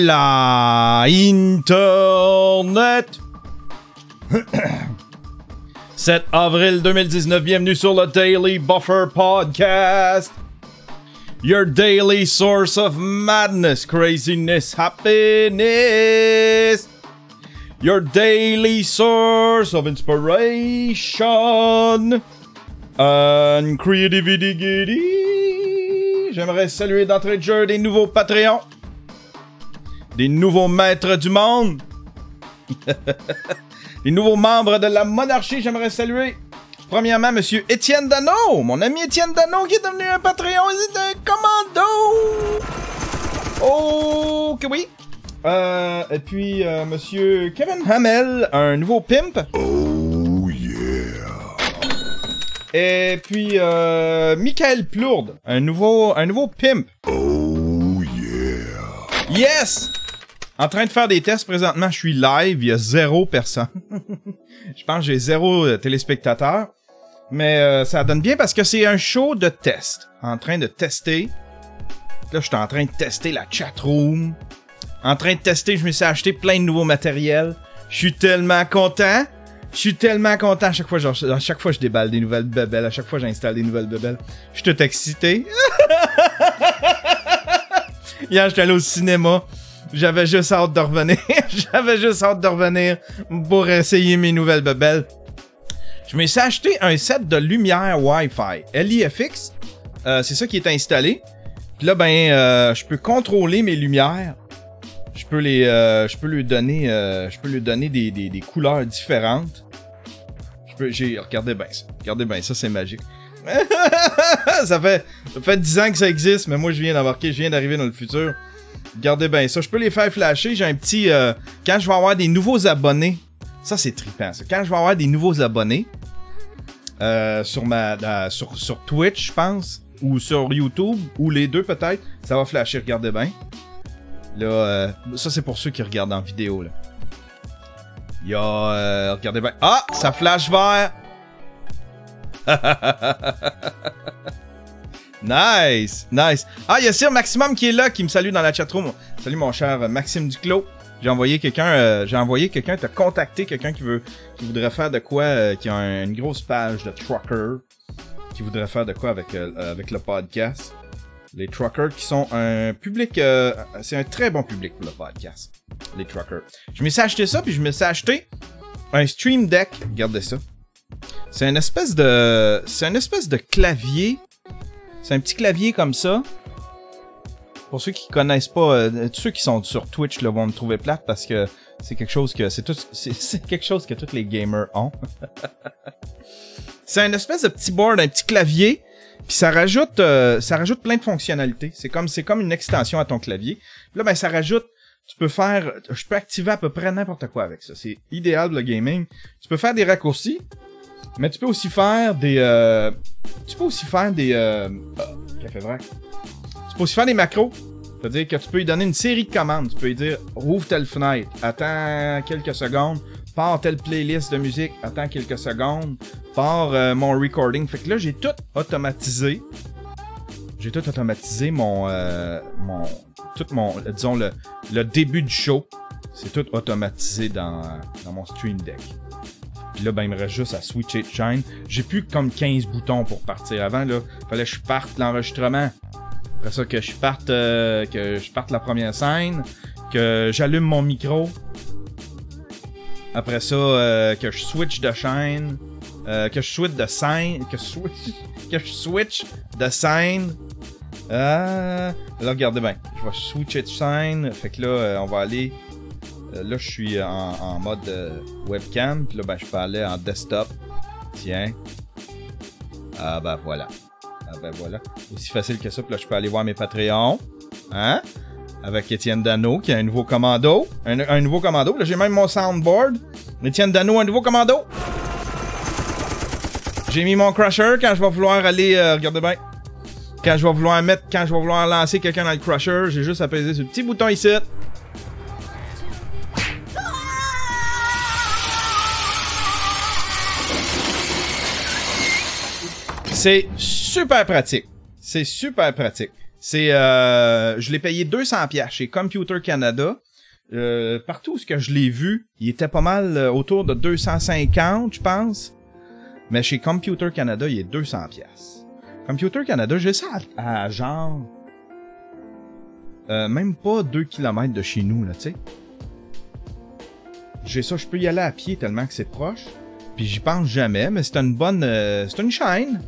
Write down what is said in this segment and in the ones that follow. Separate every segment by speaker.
Speaker 1: Hola, Internet! 7 avril 2019, bienvenue sur le Daily Buffer Podcast. Your daily source of madness, craziness, happiness. Your daily source of inspiration and creativity. J'aimerais saluer d'entrée de jeu des nouveaux Patreons. Des nouveaux maîtres du monde. Les nouveaux membres de la monarchie, j'aimerais saluer. Premièrement, monsieur Étienne Dano. Mon ami Étienne Dano qui est devenu un Patreon. C'est un commando. Oh, que oui. Et puis, monsieur Kevin Hamel, un nouveau pimp.
Speaker 2: Oh yeah.
Speaker 1: Et puis, Michael Plourde, un nouveau pimp.
Speaker 2: Oh yeah.
Speaker 1: Yes! En train de faire des tests présentement, je suis live, il y a 0 personne. Je pense que j'ai 0 téléspectateurs. Mais ça donne bien parce que c'est un show de test. En train de tester. Là, je suis en train de tester la chatroom. En train de tester, je me suis acheté plein de nouveaux matériels. Je suis tellement content. Je suis tellement content. À chaque fois, je déballe des nouvelles bebelles. À chaque fois, j'installe des nouvelles bebelles. Je suis tout excité. Hier, j'étais allé au cinéma. J'avais juste hâte de revenir. J'avais juste hâte de revenir pour essayer mes nouvelles bebelles. Je me suis acheté un set de lumière Wi-Fi. LIFX, c'est ça qui est installé. Puis là, je peux contrôler mes lumières. Je peux lui donner des couleurs différentes. Regardez bien ça, c'est magique. ça fait 10 ans que ça existe, mais moi je viens d'arriver dans le futur. Regardez bien ça, je peux les faire flasher. J'ai un petit quand je vais avoir des nouveaux abonnés, ça c'est trippant ça. Quand je vais avoir des nouveaux abonnés sur Twitch, je pense, ou sur YouTube, ou les deux peut-être, ça va flasher, regardez bien. Là, ça c'est pour ceux qui regardent en vidéo là. Il y a regardez bien. Ah, ça flash vert. Nice. Ah, il y a Sir Maximum qui est là, qui me salue dans la chatroom. Salut mon cher Maxime Duclos. J'ai envoyé quelqu'un te contacter, quelqu'un qui voudrait faire de quoi, qui a une grosse page de trucker, qui voudrait faire de quoi avec le podcast. Les truckers qui sont un public, c'est un très bon public pour le podcast. Les truckers. Je me suis acheté ça, puis je me suis acheté un Stream Deck. Regardez ça. C'est une espèce de clavier. C'est un petit clavier comme ça. Pour ceux qui connaissent pas, tous ceux qui sont sur Twitch là, vont me trouver plate parce que c'est quelque chose que c'est quelque chose que tous les gamers ont. C'est une espèce de petit board, un petit clavier, puis ça rajoute plein de fonctionnalités. C'est comme une extension à ton clavier. Puis là ça rajoute, je peux activer à peu près n'importe quoi avec ça. C'est idéal pour le gaming. Tu peux faire des raccourcis. Mais tu peux aussi faire des... café vrac. Tu peux aussi faire des macros. C'est-à-dire que tu peux lui donner une série de commandes. Tu peux lui dire, rouvre telle fenêtre, attends quelques secondes, pars telle playlist de musique, attends quelques secondes, pars mon recording. Fait que là, j'ai tout automatisé. J'ai tout automatisé disons, le début du show. C'est tout automatisé dans mon Stream Deck. Puis là, il me reste juste à switcher de chaîne. J'ai plus comme 15 boutons pour partir. Avant, là, fallait que je parte l'enregistrement. Après ça, que je parte la première scène. Que j'allume mon micro. Après ça, que je switch de chaîne. Que je switch de scène. Que je switch de scène. Là, regardez bien. Je vais switcher de scène. Fait que là, on va aller... là, je suis en mode webcam. Puis là, je peux aller en desktop. Tiens. Ah, voilà. Aussi facile que ça. Puis là, je peux aller voir mes Patreons. Hein? Avec Étienne Dano, qui a un nouveau commando. Un nouveau commando. Là, j'ai même mon soundboard. Étienne Dano, un nouveau commando. J'ai mis mon crusher quand je vais vouloir aller... regardez bien. Quand je vais vouloir lancer quelqu'un dans le crusher, j'ai juste à peser sur le petit bouton ici. C'est super pratique. C'est, je l'ai payé 200$ chez Computer Canada. Partout où ce que je l'ai vu, il était pas mal autour de 250, je pense. Mais chez Computer Canada, il est 200$. Computer Canada, j'ai ça à genre... même pas 2 km de chez nous, là, tu sais. J'ai ça, je peux y aller à pied tellement que c'est proche. Puis j'y pense jamais, mais c'est une bonne... c'est une chaîne.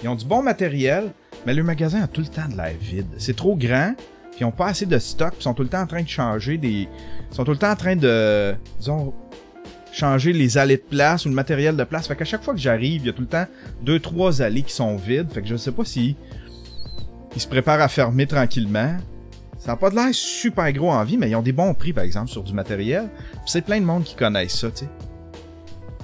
Speaker 1: Ils ont du bon matériel, mais le magasin a tout le temps de l'air vide. C'est trop grand, puis ils ont pas assez de stock, puis ils sont tout le temps en train de changer des... Ils sont tout le temps en train de... Disons... changer les allées de place ou le matériel de place. Fait qu'à chaque fois que j'arrive, il y a tout le temps 2-3 allées qui sont vides. Fait que je sais pas si... Ils se préparent à fermer tranquillement. Ça n'a pas de l'air super gros en vie, mais ils ont des bons prix, par exemple, sur du matériel. Puis c'est plein de monde qui connaissent ça, tu sais.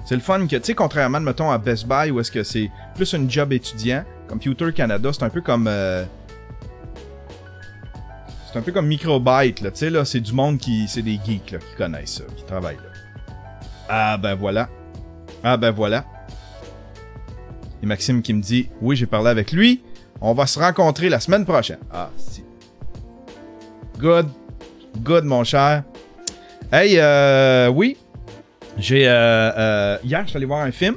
Speaker 1: C'est le fun que, tu sais, contrairement, mettons, à Best Buy, où est-ce que c'est plus une job étudiant, Computer Canada, c'est un peu comme... c'est un peu comme Microbyte, là, tu sais, là, c'est du monde qui... C'est des geeks, là, qui connaissent ça, qui travaillent là. Ah, ben voilà. Ah, ben voilà. Et Maxime qui me dit, oui, j'ai parlé avec lui, on va se rencontrer la semaine prochaine. Ah, si. Good. Good, mon cher. Hey, oui. J'ai, hier, je suis allé voir un film.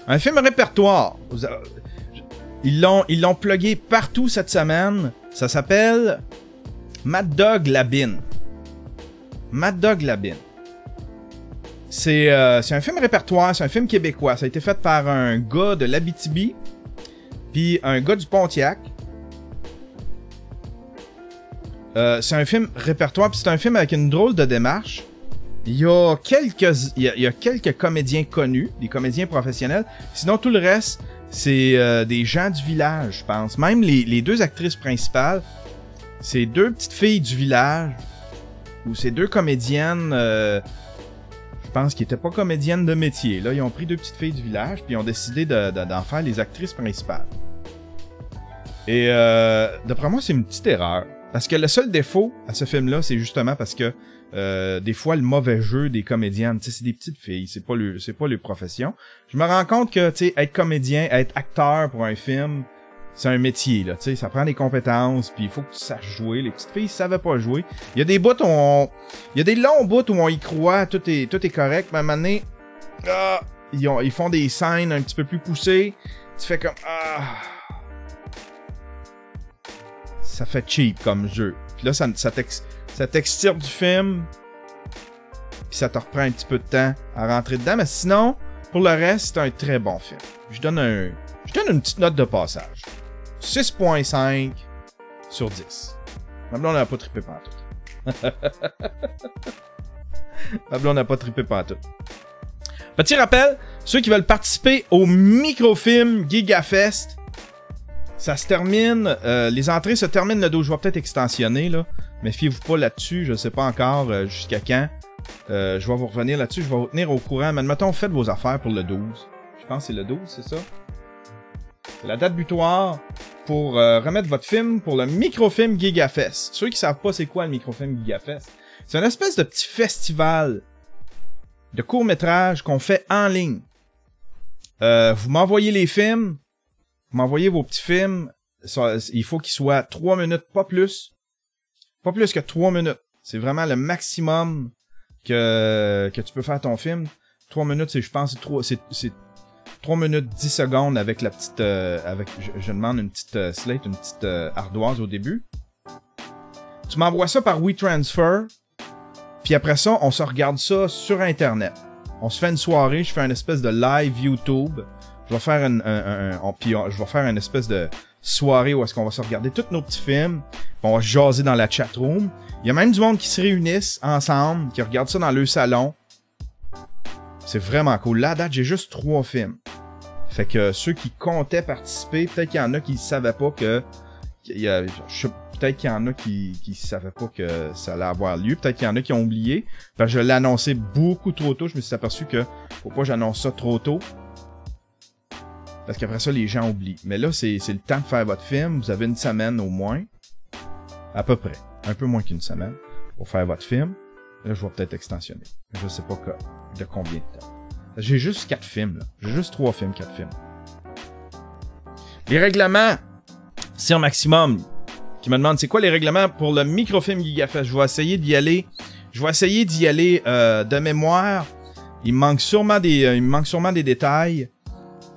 Speaker 1: Un film répertoire. Ils l'ont plugué partout cette semaine. Ça s'appelle Mad Dog Labine. Mad Dog Labine. C'est un film répertoire, c'est un film québécois. Ça a été fait par un gars de l'Abitibi, puis un gars du Pontiac. C'est un film répertoire, puis c'est un film avec une drôle de démarche. Il y a quelques comédiens connus, des comédiens professionnels. Sinon, tout le reste, c'est des gens du village, je pense. Même les deux actrices principales, c'est deux petites filles du village, ou c'est deux comédiennes, je pense, qui n'étaient pas comédiennes de métier. Là, ils ont pris deux petites filles du village, puis ils ont décidé d'en faire les actrices principales. Et d'après moi, c'est une petite erreur. Parce que le seul défaut à ce film-là, c'est justement parce que des fois, le mauvais jeu des comédiennes, tu sais, c'est des petites filles, c'est pas leur profession. Je me rends compte que, tu sais, être comédien, être acteur pour un film, c'est un métier, là, tu sais, ça prend des compétences, puis il faut que tu saches jouer. Les petites filles, ils savaient pas jouer. Il y a des bouts où il y a des longs bouts où on y croit, tout est correct, mais à un moment donné, ils font des scènes un petit peu plus poussées. Tu fais comme, ça fait cheap comme jeu. Puis là, ça t'extire du film, puis ça te reprend un petit peu de temps à rentrer dedans. Mais sinon, pour le reste, c'est un très bon film. Je donne une petite note de passage. 6.5 sur 10. Ma blonde n'a pas trippé pantoute. Ma blonde n'a pas trippé pantoute. Petit rappel, ceux qui veulent participer au microfilm GigaFest, ça se termine, les entrées se terminent le 12. Je vais peut-être extensionner, là. Mais fiez-vous pas là-dessus, je sais pas encore jusqu'à quand. Je vais vous revenir là-dessus, je vais vous tenir au courant. Mais admettons, faites vos affaires pour le 12. Je pense que c'est le 12, c'est ça? C'est la date butoir pour remettre votre film pour le microfilm GigaFest. Ceux qui savent pas c'est quoi le microfilm GigaFest, c'est une espèce de petit festival de courts-métrages qu'on fait en ligne. Vous m'envoyez les films, vous m'envoyez vos petits films, il faut qu'ils soient 3 minutes, pas plus. Pas plus que 3 minutes. C'est vraiment le maximum que tu peux faire ton film. 3 minutes, c'est, je pense, c'est 3 minutes 10 secondes avec la petite... je demande une petite slate, une petite ardoise au début. Tu m'envoies ça par WeTransfer. Puis après ça, on se regarde ça sur Internet. On se fait une soirée, je fais une espèce de live YouTube. Je vais faire je vais faire une espèce de soirée où est-ce qu'on va se regarder tous nos petits films. On va jaser dans la chatroom. Il y a même du monde qui se réunissent ensemble, qui regardent ça dans leur salon. C'est vraiment cool. Là, à date, j'ai juste 3 films. Fait que ceux qui comptaient participer, peut-être qu'il y en a qui savaient pas que... Peut-être qu'il y en a qui savaient pas que ça allait avoir lieu. Peut-être qu'il y en a qui ont oublié. Parce que je l'ai annoncé beaucoup trop tôt. Je me suis aperçu que faut pas que j'annonce ça trop tôt. Parce qu'après ça, les gens oublient. Mais là, c'est le temps de faire votre film. Vous avez une semaine au moins. À peu près. Un peu moins qu'une semaine. Pour faire votre film. Là, je vais peut-être extensionner. Je sais pas de combien de temps. J'ai juste 4 films, là. J'ai juste 3 films, 4 films. Les règlements. C'est un maximum qui me demande c'est quoi les règlements pour le microfilm GigaFest. Je vais essayer d'y aller. De mémoire. Il me manque sûrement des détails.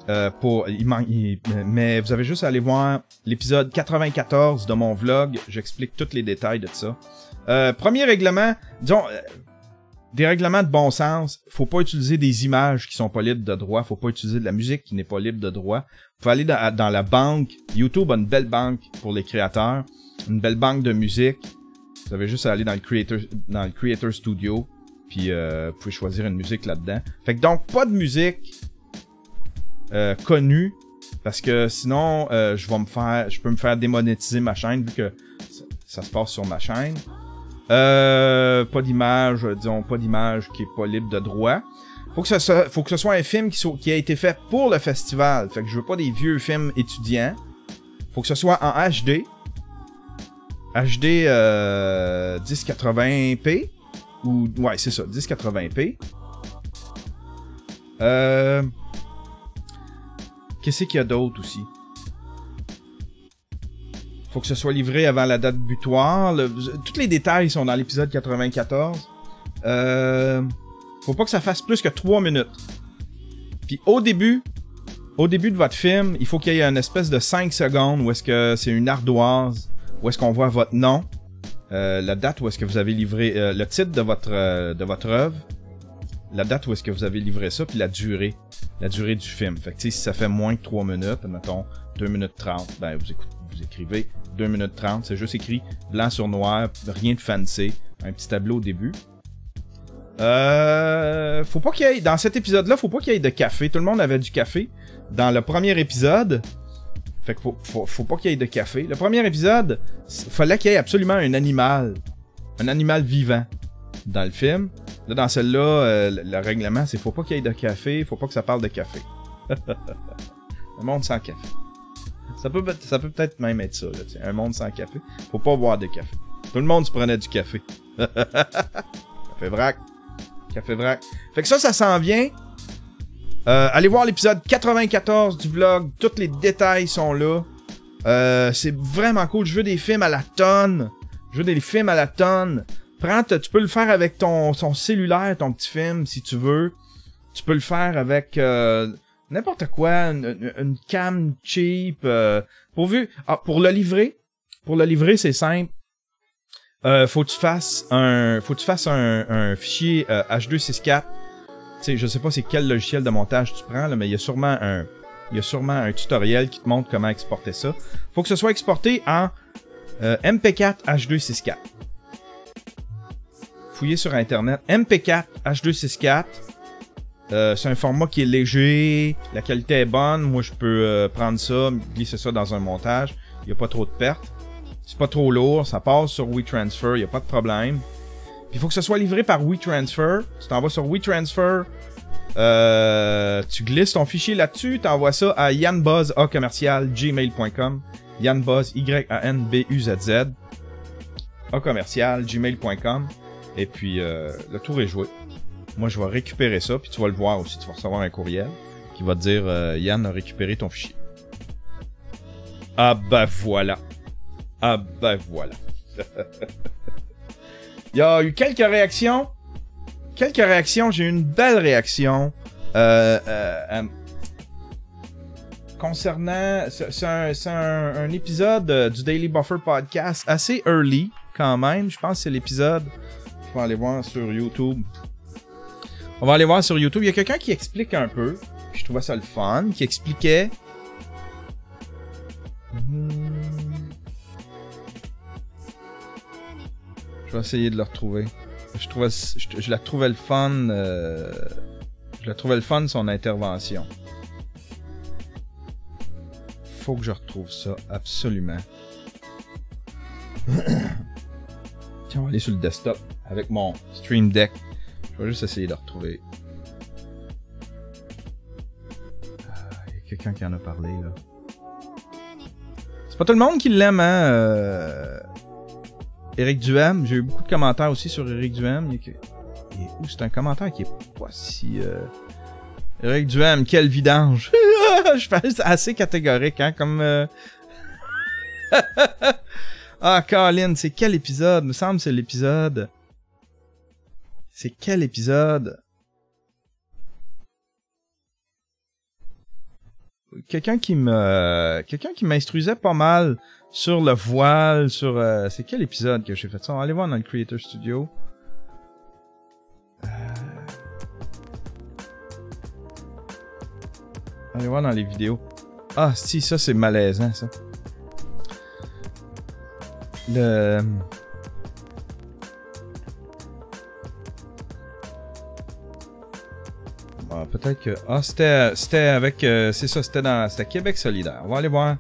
Speaker 1: Mais vous avez juste à aller voir l'épisode 94 de mon vlog. J'explique tous les détails de ça. Premier règlement, disons, des règlements de bon sens. Faut pas utiliser des images qui sont pas libres de droit. Faut pas utiliser de la musique qui n'est pas libre de droit. Faut aller dans la banque. YouTube a une belle banque pour les créateurs. Une belle banque de musique. Vous avez juste à aller dans le Creator Studio. Puis vous pouvez choisir une musique là-dedans. Fait que donc, pas de musique connue. Parce que sinon, je peux me faire démonétiser ma chaîne vu que ça se passe sur ma chaîne. Pas d'image, disons, pas d'image qui est pas libre de droit. Faut que ce soit un film qui a été fait pour le festival. Fait que je veux pas des vieux films étudiants. Faut que ce soit en HD. HD 1080p. Ouais, c'est ça, 1080p. Qu'est-ce qu'il y a d'autre aussi? Faut que ce soit livré avant la date butoir. Tous les détails sont dans l'épisode 94. Faut pas que ça fasse plus que 3 minutes. Puis au début de votre film, il faut qu'il y ait une espèce de 5 secondes où est-ce que c'est une ardoise, où est-ce qu'on voit votre nom, la date où est-ce que vous avez livré, le titre de votre œuvre, la date où est-ce que vous avez livré ça, puis la durée du film. Fait que si ça fait moins que 3 minutes, mettons 2 minutes 30, ben vous écrivez 2 minutes 30, c'est juste écrit blanc sur noir, rien de fancy, un petit tableau au début. Faut pas qu'il y ait, dans cet épisode-là, faut pas qu'il y ait de café. Tout le monde avait du café dans le premier épisode. Fait que faut pas qu'il y ait de café. Le premier épisode, fallait qu'il y ait absolument un animal vivant dans le film. Là, dans celle-là, le règlement, c'est faut pas qu'il y ait de café, faut pas que ça parle de café. Un monde sans café. Ça peut peut-être même être ça, là, t'sais, un monde sans café. Faut pas boire de café. Tout le monde se prenait du café. Café vrac. Café vrac. Fait que ça s'en vient. Allez voir l'épisode 94 du vlog. Tous les détails sont là. C'est vraiment cool. Je veux des films à la tonne. Tu peux le faire avec ton cellulaire, ton petit film, si tu veux. Tu peux le faire avec n'importe quoi, une cam cheap. Pour le livrer, c'est simple. Faut que tu fasses un fichier H264. Tu sais, je sais pas c'est quel logiciel de montage tu prends là, mais il y a sûrement un tutoriel qui te montre comment exporter ça. Faut que ce soit exporté en MP4 H264. Fouillez sur internet, MP4 H264. C'est un format qui est léger, la qualité est bonne. Moi, je peux prendre ça, glisser ça dans un montage. Il n'y a pas trop de pertes. C'est pas trop lourd, ça passe sur WeTransfer, il n'y a pas de problème. Puis il faut que ce soit livré par WeTransfer. Tu t'en vas sur WeTransfer, tu glisses ton fichier là-dessus, tu envoies ça à yanbuzz@gmail.com. Yanbuzz, Y-A-N-B-U-Z-Z, @gmail.com. Et puis, le tour est joué. Moi, je vais récupérer ça, puis tu vas le voir aussi. Tu vas recevoir un courriel qui va te dire Yann a récupéré ton fichier. Ah ben voilà. Il y a eu quelques réactions. J'ai eu une belle réaction. Concernant... C'est un épisode du Daily Buffer Podcast assez early, quand même. Je pense que c'est l'épisode... Je vais aller voir sur YouTube. On va aller voir sur YouTube. Il y a quelqu'un qui explique un peu. Je trouvais ça le fun. Qui expliquait... Je vais essayer de le retrouver. Je la trouvais le fun. Je la trouvais le fun son intervention. Faut que je retrouve ça absolument. Tiens, on va aller sur le desktop avec mon Stream Deck. Je vais juste essayer de retrouver. Il y a quelqu'un qui en a parlé là. C'est pas tout le monde qui l'aime, hein. Éric Duhem, j'ai eu beaucoup de commentaires aussi sur Éric Duhem. C'est un commentaire qui est pas si... Éric Duhem, quel vidange! Je pense assez catégorique, hein, comme... Ah, Colin, c'est quel épisode? Me semble que c'est l'épisode... C'est quel épisode? Quelqu'un qui m'instruisait pas mal sur le voile, sur... c'est quel épisode que j'ai fait ça? On va aller voir dans le Creator Studio. Allez voir dans les vidéos. Ah, si, ça c'est malaisant, ça. Bon, peut-être que... Ah, c'était avec... c'est ça, c'était Québec solidaire. On va aller voir.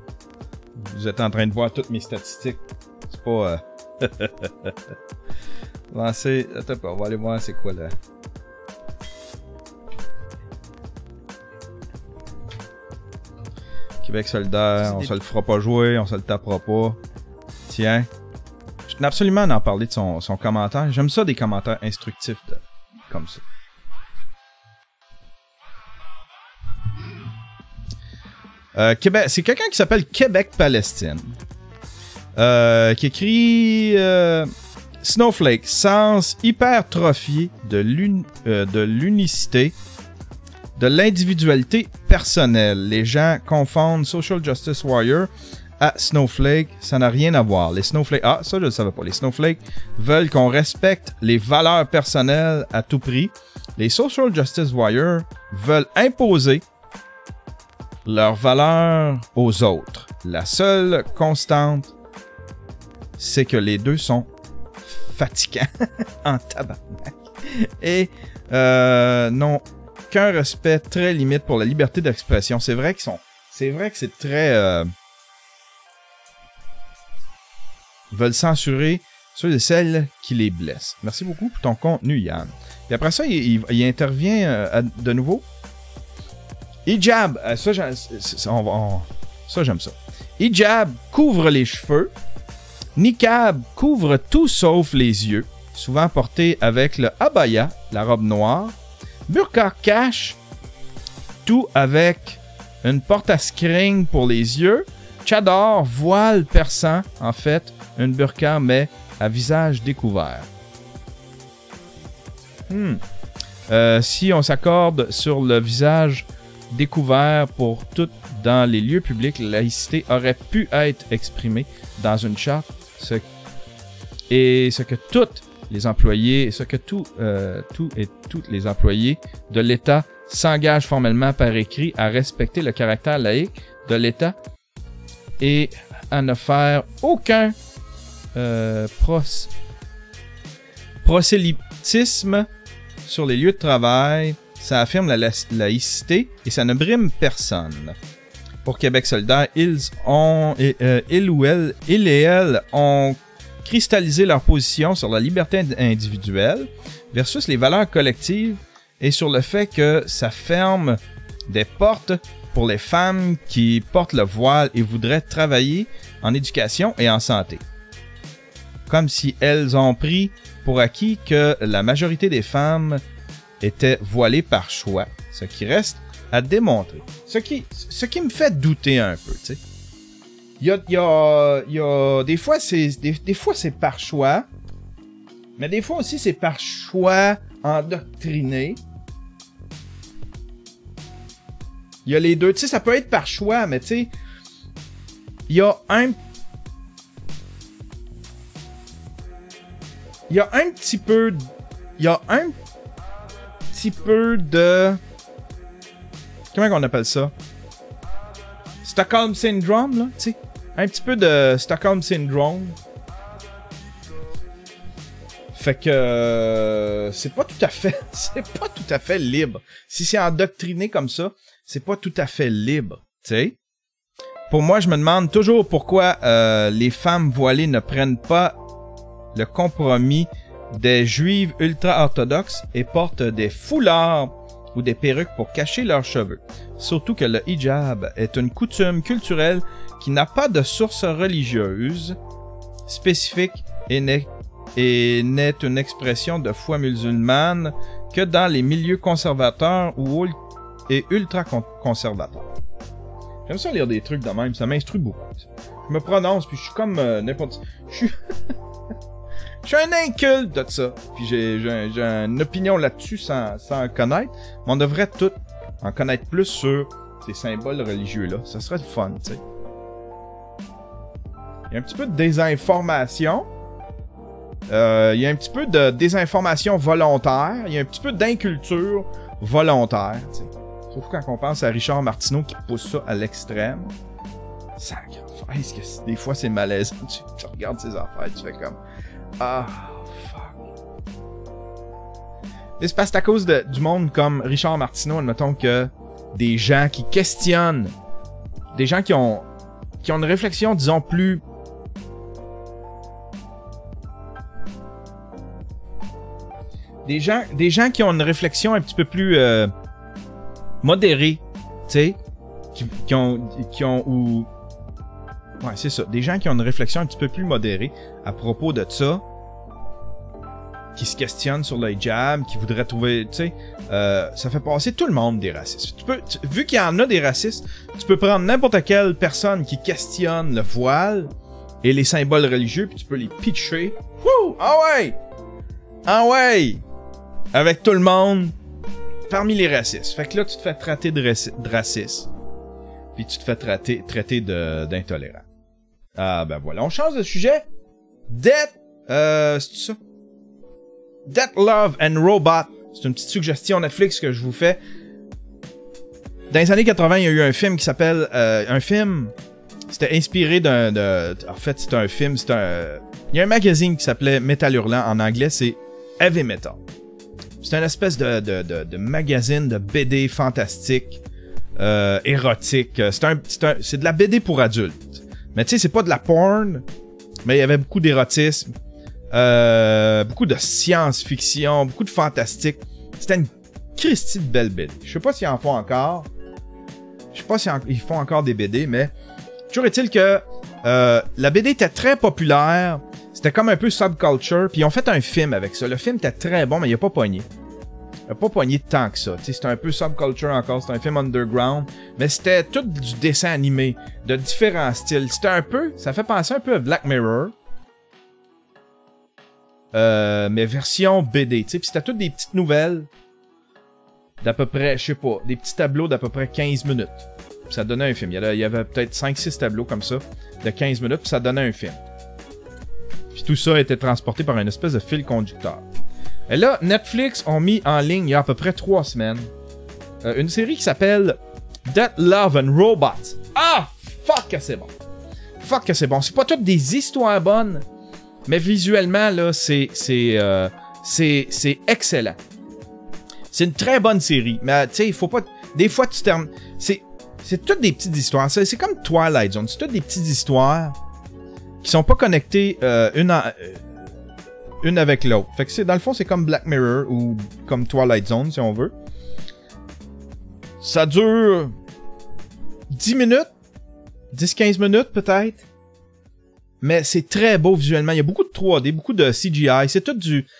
Speaker 1: Vous êtes en train de voir toutes mes statistiques. C'est pas... Lancer... Attends pas, on va aller voir c'est quoi là. Québec solidaire, on se le fera pas jouer, on se le tapera pas. Tiens. Je tenais absolument à en parler de son commentaire. J'aime ça des commentaires instructifs comme ça. Québec, c'est quelqu'un qui s'appelle Québec-Palestine. Qui écrit Snowflake, sens hypertrophié de l'unicité, de l'individualité personnelle. Les gens confondent Social Justice Warrior à Snowflake. Ça n'a rien à voir. Les Snowflakes... Ah, ça je le savais pas. Les Snowflakes veulent qu'on respecte les valeurs personnelles à tout prix. Les Social Justice Warriors veulent imposer leurs valeurs aux autres. La seule constante, c'est que les deux sont fatigants en tabarnak et n'ont qu'un respect très limite pour la liberté d'expression. C'est vrai que c'est très ils veulent censurer ceux et celles qui les blessent. Merci beaucoup pour ton contenu, Yann. Et après ça, il intervient de nouveau. Hijab, ça j'aime ça. Hijab couvre les cheveux. Niqab couvre tout sauf les yeux, souvent porté avec le abaya, la robe noire. Burqa cache tout avec une porte à screen pour les yeux. Chador, voile perçant, en fait, une burqa mais à visage découvert. Si on s'accorde sur le visage découvert pour tout dans les lieux publics, la laïcité aurait pu être exprimée dans une charte, ce que tous les employés les employés de l'État s'engagent formellement par écrit à respecter le caractère laïque de l'État et à ne faire aucun prosélytisme sur les lieux de travail. Ça affirme la laïcité et ça ne brime personne. Pour Québec solidaire, ils et elles ont cristallisé leur position sur la liberté individuelle versus les valeurs collectives et sur le fait que ça ferme des portes pour les femmes qui portent le voile et voudraient travailler en éducation et en santé. Comme si elles ont pris pour acquis que la majorité des femmes étaient voilées par choix, ce qui reste à démontrer. Ce qui me fait douter un peu, tu sais. Il y a des fois c'est par choix, mais des fois aussi c'est par choix endoctriné. Il y a les deux, tu sais, ça peut être par choix, mais tu sais, il y a un petit peu de... Comment on appelle ça? Stockholm Syndrome, là, tu sais. Un petit peu de Stockholm Syndrome. Fait que... c'est pas tout à fait libre. Si c'est endoctriné comme ça, c'est pas tout à fait libre, tu sais. Pour moi, je me demande toujours pourquoi les femmes voilées ne prennent pas le compromis des juives ultra-orthodoxes et portent des foulards ou des perruques pour cacher leurs cheveux. Surtout que le hijab est une coutume culturelle qui n'a pas de source religieuse spécifique et n'est une expression de foi musulmane que dans les milieux conservateurs et ultra-conservateurs. J'aime ça lire des trucs de même, ça m'instruit beaucoup. Je me prononce, puis je suis comme n'importe... Je suis... Je suis un inculte de ça. Puis j'ai une opinion là-dessus sans connaître. Mais on devrait tous en connaître plus sur ces symboles religieux-là. Ça serait le fun, tu sais. Il y a un petit peu de désinformation. Il y a un petit peu de désinformation volontaire. Il y a un petit peu d'inculture volontaire, tu sais. Surtout quand on pense à Richard Martineau qui pousse ça à l'extrême. Sacre. Est-ce que des fois c'est malaisant? Tu regardes ces affaires, tu fais comme... Ah, fuck. Et c'est parce que c'est à cause du monde comme Richard Martineau, admettons que des gens qui questionnent, des gens qui ont une réflexion, disons, plus... Des gens qui ont une réflexion un petit peu plus modérée, tu sais, qui ont ou... Ouais, c'est ça. Des gens qui ont une réflexion un petit peu plus modérée à propos de ça, qui se questionnent sur le hijab, qui voudraient trouver, tu sais, ça fait passer tout le monde des racistes. Vu qu'il y en a des racistes, tu peux prendre n'importe quelle personne qui questionne le voile et les symboles religieux, puis tu peux les pitcher. Wouh! Ah ouais! Ah ouais! Avec tout le monde parmi les racistes. Fait que là, tu te fais traiter de raciste. Puis tu te fais traiter d'intolérant. Ah ben voilà, on change de sujet. C'est ça? Death, Love and Robot. C'est une petite suggestion Netflix que je vous fais. Dans les années 80, il y a eu un film qui s'appelle... C'était inspiré en fait, c'est un film... Il y a un magazine qui s'appelait Metal Hurlant. En anglais, c'est Heavy Metal. C'est une espèce de magazine de BD fantastique, érotique. C'est de la BD pour adultes. Mais tu sais, c'est pas de la porn, mais il y avait beaucoup d'érotisme, beaucoup de science-fiction, beaucoup de fantastique. C'était une Christie de belle BD. Je sais pas s'ils en font encore. Je sais pas s'ils font encore des BD, mais toujours est-il que la BD était très populaire. C'était comme un peu subculture, puis ils ont fait un film avec ça. Le film était très bon, mais il a pas pogné. Il a pas pogné tant que ça. C'était un peu subculture encore, c'était un film underground, mais c'était tout du dessin animé, de différents styles. C'était un peu, ça fait penser un peu à Black Mirror, mais version BD, tu sais. Puis c'était toutes des petites nouvelles d'à peu près, je sais pas, des petits tableaux d'à peu près 15 minutes. Puis ça donnait un film. Il y avait peut-être 5-6 tableaux comme ça, de 15 minutes, puis ça donnait un film. Puis tout ça était transporté par une espèce de fil conducteur. Et là, Netflix ont mis en ligne il y a à peu près 3 semaines une série qui s'appelle Death, Love and Robots. Ah! Fuck que c'est bon! Fuck que c'est bon. C'est pas toutes des histoires bonnes, mais visuellement, là, c'est excellent. C'est une très bonne série. Mais tu sais, il faut pas... Des fois, tu termines... C'est toutes des petites histoires. C'est comme Twilight Zone. C'est toutes des petites histoires qui sont pas connectées une avec l'autre. Fait que dans le fond, c'est comme Black Mirror ou comme Twilight Zone, si on veut. Ça dure 10 minutes, 10-15 minutes peut-être. Mais c'est très beau visuellement. Il y a beaucoup de 3D, beaucoup de CGI. C'est tout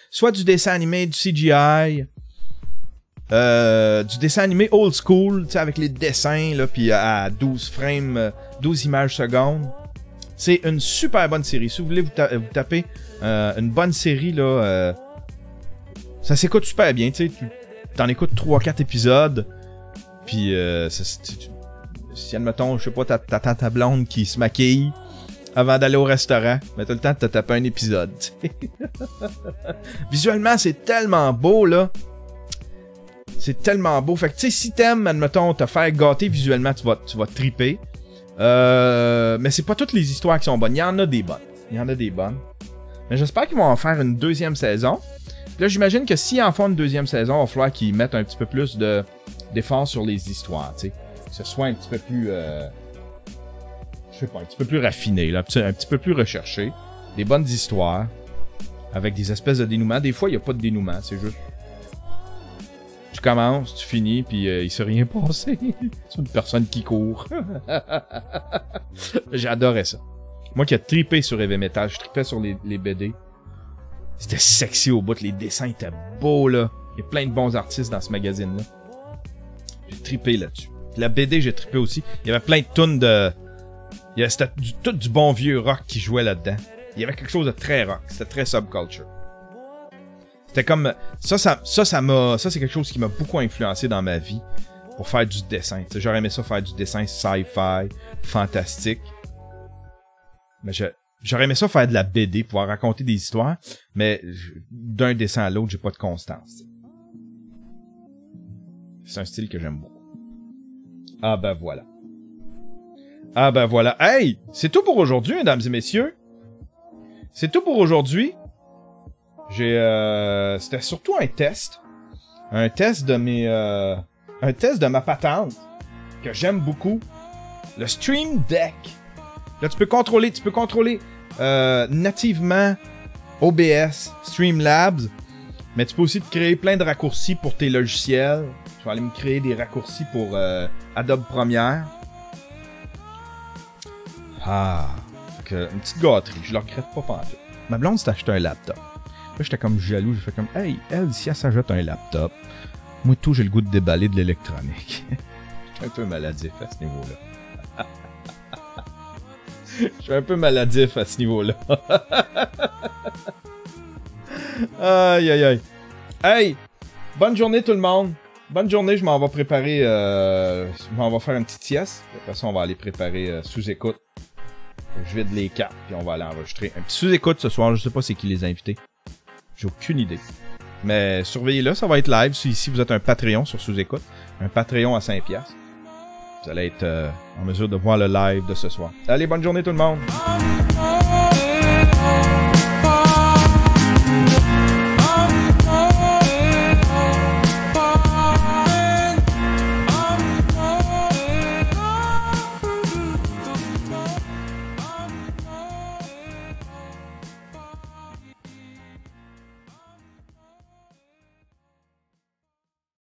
Speaker 1: soit du dessin animé, du CGI, du dessin animé old school, tu sais, avec les dessins, là, puis à 12 frames, 12 images secondes. C'est une super bonne série. Si vous voulez vous taper une bonne série, là, ça s'écoute super bien, tu sais. T'en écoutes 3-4 épisodes, puis si, admettons, je sais pas, t'attends ta blonde qui se maquille avant d'aller au restaurant, mais t'as le temps de te taper un épisode, t'sais. Visuellement, c'est tellement beau, là. C'est tellement beau. Fait que, tu sais, si t'aimes, admettons, te faire gâter visuellement, tu vas triper. Mais c'est pas toutes les histoires qui sont bonnes. Il y en a des bonnes. Mais j'espère qu'ils vont en faire une deuxième saison. Là, j'imagine que s'ils en font une deuxième saison, il va falloir qu'ils mettent un petit peu plus d'efforts sur les histoires, tu sais. Que ce soit un petit peu plus... je sais pas, un petit peu plus raffiné, là, un petit peu plus recherché. Des bonnes histoires. Avec des espèces de dénouements. Des fois, il n'y a pas de dénouement, c'est juste... Tu commences, tu finis, puis il s'est rien passé. C'est une personne qui court. J'adorais ça. Moi qui ai trippé sur Heavy Metal, je trippais sur les BD. C'était sexy au bout, les dessins étaient beaux, là. Il y a plein de bons artistes dans ce magazine-là. J'ai trippé là-dessus. La BD, j'ai trippé aussi. Il y avait plein de tunes de... C'était tout du bon vieux rock qui jouait là-dedans. Il y avait quelque chose de très rock. C'était très subculture. C'était comme... Ça c'est quelque chose qui m'a beaucoup influencé dans ma vie pour faire du dessin. T'sais, j'aurais aimé ça faire du dessin sci-fi, fantastique. Mais j'aurais aimé ça faire de la BD, pouvoir raconter des histoires, mais d'un dessin à l'autre, j'ai pas de constance. C'est un style que j'aime beaucoup. Ah ben voilà. Ah ben voilà. Hey! C'est tout pour aujourd'hui, mesdames et messieurs. C'est tout pour aujourd'hui. C'était surtout un test. Un test de mes... un test de ma patente. Que j'aime beaucoup. Le Stream Deck. Là, tu peux contrôler nativement OBS, Streamlabs. Mais tu peux aussi te créer plein de raccourcis pour tes logiciels. Je vais aller me créer des raccourcis pour Adobe Premiere. Ah, une petite gâterie, je le regrette pas pantoute. Ma blonde s'est acheté un laptop. Là, j'étais comme jaloux, j'ai fait comme, hey, elle, si elle s'achète un laptop, moi tout, j'ai le goût de déballer de l'électronique. J'étais un peu maladif à ce niveau-là. Je suis un peu maladif à ce niveau-là. Aïe, aïe, aïe. Hey, bonne journée tout le monde. Bonne journée, je m'en vais préparer, je m'en vais faire une petite sieste. De toute façon, on va aller préparer sous-écoute. Je vide les cartes, puis on va aller enregistrer un petit sous-écoute ce soir. Je sais pas c'est qui les invités. J'ai aucune idée. Mais surveillez-le, ça va être live. Si vous êtes un Patreon sur sous-écoute, un Patreon à 5$, vous allez être en mesure de voir le live de ce soir. Allez, bonne journée tout le monde!